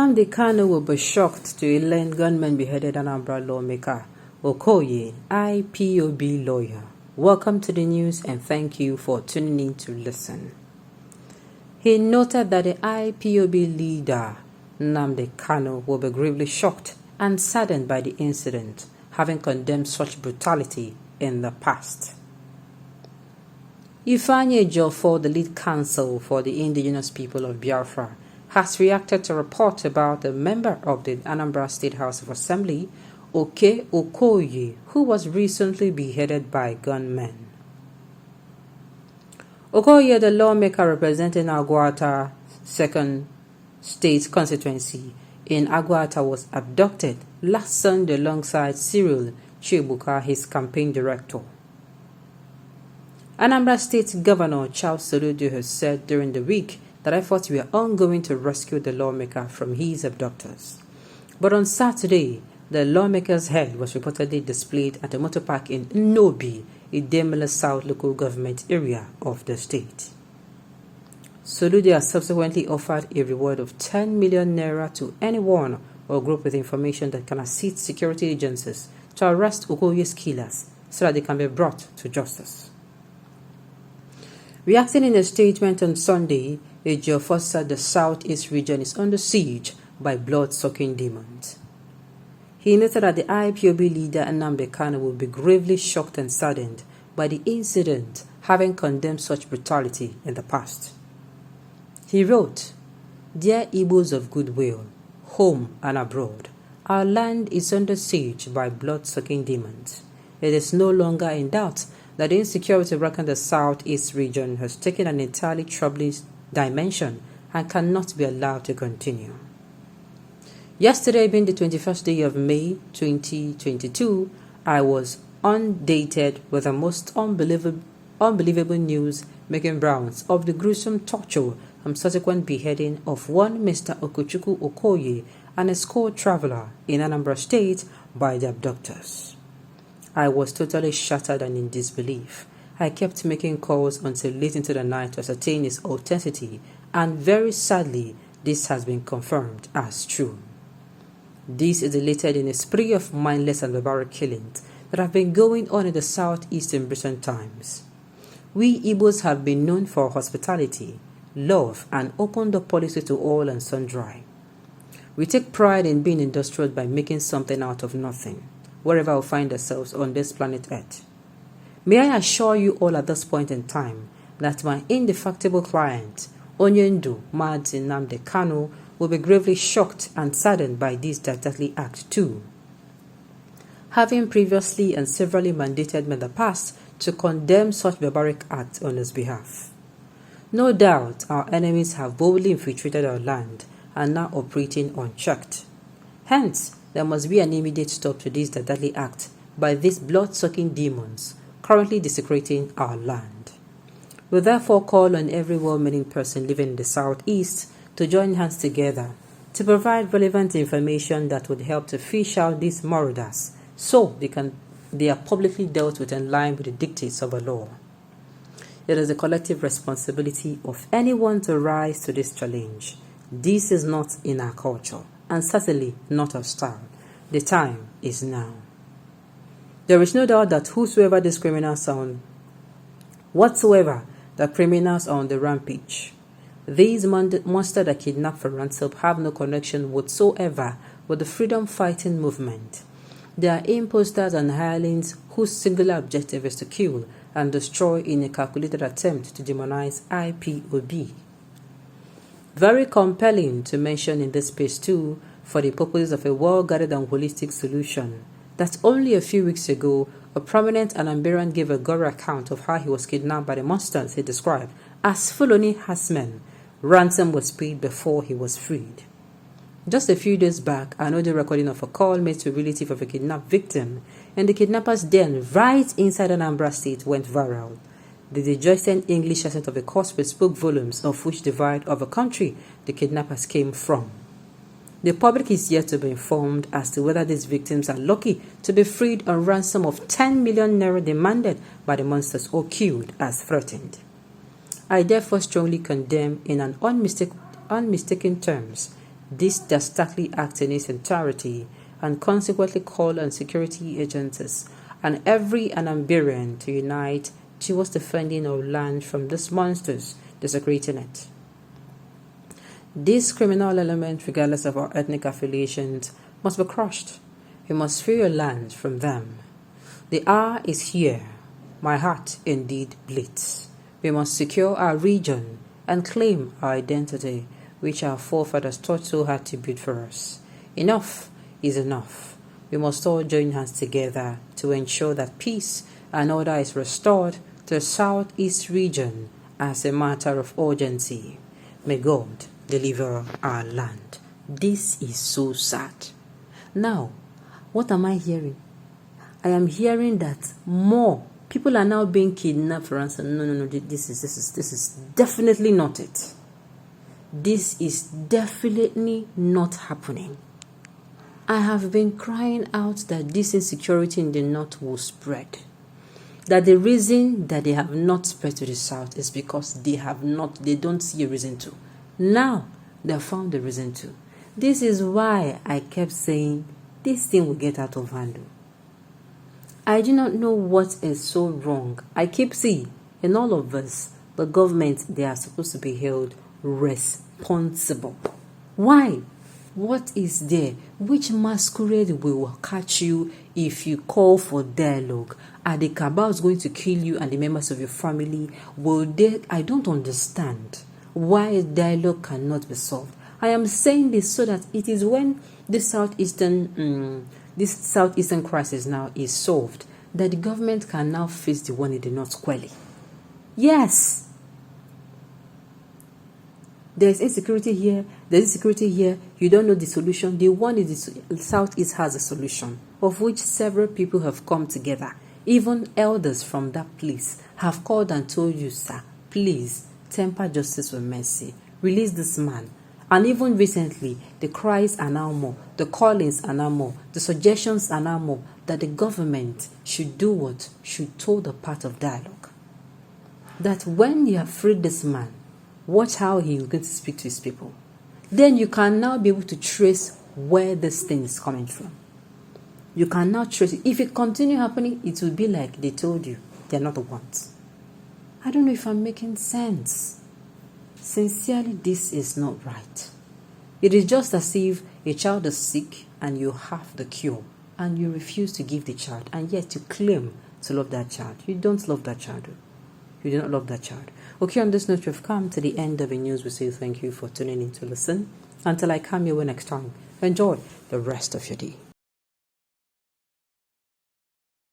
Nnamdi Kanu will be shocked to learn gunmen beheaded Ananmbra lawmaker Ķ1ŁŁ, Ipob lawyer. Welcome to the news and thank you for tuning in to listen. He noted that the Ipob leader Nnamdi Kanu will be gravely shocked and saddened by the incident, having condemned such brutality in the past. Ķ1ŁŁ, the lead counsel for the indigenous people of Biafra, has reacted to reports about a member of the Anambra State House of Assembly, Ķ1ŁɁ, who was recently beheaded by gunmen. Ķ1ŁŁ, the lawmaker representing Agwata 2nd State Constituency in Agwata, was abducted last Sunday alongside Cyril Ķ1ŁɁ, his campaign director. Anambra State Governor Ķ1ŁŁ has said during the week that efforts were ongoing to rescue the lawmaker from his abductors. But on Saturday, the lawmaker's head was reportedly displayed at a motor park in Nnamdi, Idemili South local government area of the state. Soludo has subsequently offered a reward of 10 million naira to anyone or group with information that can assist security agencies to arrest Ķ1ŁɁ's killers so that they can be brought to justice. Reacting in a statement on Sunday, Ejiofor said the southeast region is under siege by blood-sucking demons. He noted that the Ipob leader Nnamdi Kanu will be gravely shocked and saddened by the incident, having condemned such brutality in the past. He wrote, "Dear Igbos of goodwill, home and abroad, our land is under siege by blood-sucking demons. It is no longer in doubt that the insecurity rocking the southeast region has taken an entirely troubling dimension and cannot be allowed to continue. Yesterday, being the 21st day of May 2022, I was inundated with the most unbelievable news making rounds of the gruesome torture and subsequent beheading of one Mr. Ķ1ŁɁ and a co-traveler in Anambra State by the abductors. I was totally shattered and in disbelief. I kept making calls until late into the night to ascertain its authenticity, and very sadly, this has been confirmed as true. This is related in a spree of mindless and barbaric killings that have been going on in the southeast in recent times. We Igbos have been known for hospitality, love, and open-door policy to all and sundry. We take pride in being industrious by making something out of nothing, wherever we find ourselves on this planet Earth. May I assure you all at this point in time that my indefatigable client, Nnamdi Nnamdi Kanu, will be gravely shocked and saddened by this deadly act too, having previously and severally mandated me in the past to condemn such barbaric acts on his behalf. No doubt our enemies have boldly infiltrated our land and now operating unchecked. Hence, there must be an immediate stop to this deadly act by these blood-sucking demons currently desecrating our land. We therefore call on every well-meaning person living in the southeast to join hands together to provide relevant information that would help to fish out these marauders so they are publicly dealt with in line with the dictates of the law. It is the collective responsibility of anyone to rise to this challenge. This is not in our culture and certainly not our style. The time is now. There is no doubt that whatsoever the criminals are on the rampage. These monsters that kidnap for ransom have no connection whatsoever with the freedom fighting movement. They are imposters and hirelings whose singular objective is to kill and destroy in a calculated attempt to demonize Ipob. Very compelling to mention in this space too, for the purposes of a well-guarded and holistic solution, that only a few weeks ago, a prominent Ananmbra gave a gory account of how he was kidnapped by the monsters he described as Fulani herdsmen. Ransom was paid before he was freed. Just a few days back, an audio recording of a call made to a relative of a kidnapped victim and the kidnapper's den right inside Anambra State went viral. The disjointed English accent of the culprit spoke volumes of which divide of a country the kidnappers came from. The public is yet to be informed as to whether these victims are lucky to be freed on ransom of 10 million naira demanded by the monsters or killed as threatened. I therefore strongly condemn in an unmistaken terms This does starkly act in its entirety and consequently call on security agencies and every Ananmbran to unite towards defending our land from these monsters desecrating it. This criminal element, regardless of our ethnic affiliations, must be crushed. We must free our land from them. The hour is here. My heart indeed bleeds. We must secure our region and claim our identity, which our forefathers taught so hard to build for us. Enough is enough. We must all join hands together to ensure that peace and order is restored to the southeast region as a matter of urgency. May God deliver our land. This is so sad. Now, what am I hearing? I am hearing that more people are now being kidnapped for ransom. No. This is definitely not it. This is definitely not happening. I have been crying out that this insecurity in the north will spread. That the reason that they have not spread to the south is because they don't see a reason to. Now they have found a reason to. This is why I kept saying this thing will get out of hand. I do not know what is so wrong. I keep seeing in all of us, the government, they are supposed to be held responsible. Why? What is there? Which masquerade will catch you if you call for dialogue? Are the cabals going to kill you and the members of your family? I don't understand why dialogue cannot be solved. I am saying this so that it is when this southeastern crisis now is solved that the government can now face the one in the north squarely. Yes. There's insecurity here, there's insecurity here, you don't know the solution. The one in the southeast has a solution, of which several people have come together. Even elders from that place have called and told you, sir, please, temper justice with mercy. Release this man. And even recently, the cries are now more, the callings are now more, the suggestions are now more, that the government should do what? Should toe the path of dialogue. That when you have freed this man, watch how he is going to speak to his people. Then you can now be able to trace where this thing is coming from. You can now trace it. If it continue happening, it will be like they told you they're not the ones. I don't know if I'm making sense. Sincerely, this is not right. It is just as if a child is sick and you have the cure and you refuse to give the child, and yet you claim to love that child. You don't love that child. You do not love that child. Okay, on this note, we've come to the end of the news. We say thank you for tuning in to listen. Until I come your way next time, enjoy the rest of your day.